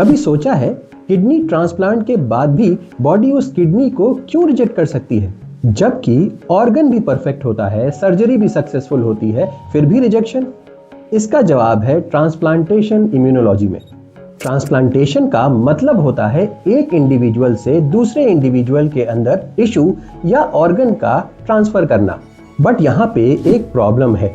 कभी सोचा है किडनी ट्रांसप्लांट के बाद भी बॉडी उस किडनी को क्यों रिजेक्ट कर सकती है, जबकि ऑर्गन भी परफेक्ट होता है, सर्जरी भी सक्सेसफुल होती है, फिर भी रिजेक्शन? इसका जवाब है ट्रांसप्लांटेशन इम्यूनोलॉजी में। ट्रांसप्लांटेशन का मतलब होता है एक इंडिविजुअल से दूसरे इंडिविजुअल के अंदर टिश्यू या ऑर्गन का ट्रांसफर करना। बट यहाँ पे एक प्रॉब्लम है,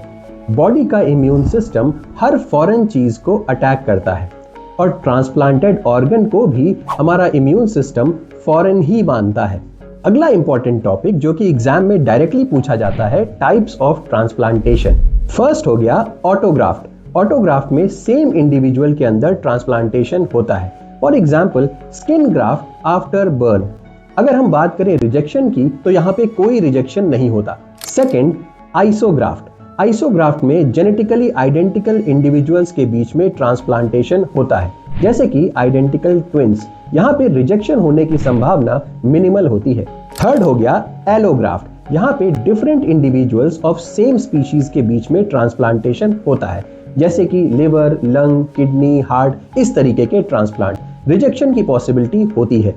बॉडी का इम्यून सिस्टम हर फॉरेन चीज को अटैक करता है और ट्रांसप्लांटेड ऑर्गन को भी हमारा इम्यून सिस्टम फॉरेन ही मानता है। अगला इंपॉर्टेंट टॉपिक जो कि एग्जाम में डायरेक्टली पूछा जाता है, टाइप्स ऑफ ट्रांसप्लांटेशन। फर्स्ट हो गया ऑटोग्राफ्ट। ऑटोग्राफ्ट में सेम इंडिविजुअल के अंदर ट्रांसप्लांटेशन होता है। For example skin graft after burn. अगर हम बात करें रिजेक्शन की तो यहाँ पे कोई रिजेक्शन नहीं होता। Second, isograft. आइसोग्राफ्ट में जेनेटिकली आइडेंटिकल इंडिविजुअल्स के बीच में ट्रांसप्लांटेशन होता है, जैसे कि आइडेंटिकल ट्विंस। यहाँ पे रिजेक्शन होने की संभावना मिनिमल होती है। थर्ड हो गया एलोग्राफ्ट। यहाँ पे different individuals of same species के बीच में ट्रांसप्लांटेशन होता है, जैसे कि लिवर, लंग, किडनी, हार्ट, इस तरीके के ट्रांसप्लांट। रिजेक्शन की पॉसिबिलिटी होती है।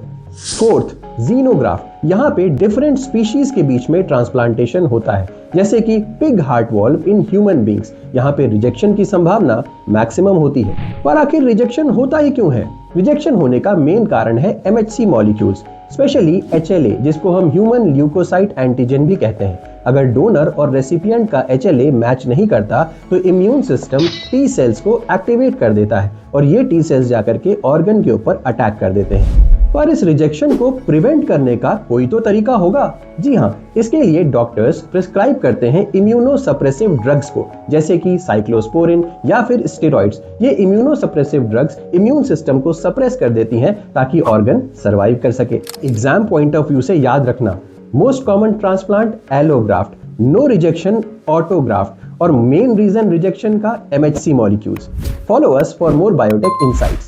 Fourth, xenograft. यहाँ पे डिफरेंट स्पीशीज के बीच में ट्रांसप्लांटेशन होता है, जैसे कि pig heart valve in human beings. यहाँ पे रिजेक्शन की संभावना मैक्सिमम होती है। पर आखिर रिजेक्शन होता ही क्यों है? रिजेक्शन होने का मेन कारण है MHC मॉलिक्यूल्स, स्पेशली HLA, जिसको हम ह्यूमन ल्यूकोसाइट एंटीजन भी कहते हैं। अगर डोनर और रेसिपिएंट का HLA मैच नहीं करता तो इम्यून सिस्टम T सेल्स को एक्टिवेट कर देता है और ये T सेल्स जाकर के ऑर्गन के ऊपर अटैक कर देते हैं। पर इस रिजेक्शन को प्रिवेंट करने का कोई तो तरीका होगा। जी हाँ, इसके लिए डॉक्टर्स प्रिस्क्राइब करते हैं इम्यूनोसप्रेसिव ड्रग्स को, जैसे कि साइक्लोस्पोरिन या फिर स्टेरॉइड्स। ये इम्यूनोसप्रेसिव ड्रग्स इम्यून सिस्टम को सप्रेस कर देती हैं ताकि ऑर्गन सरवाइव कर सके। एग्जाम पॉइंट ऑफ व्यू से याद रखना, most common transplant allograft, no rejection autograft और मेन रीजन रिजेक्शन का MHC molecules. Follow us for more biotech insights.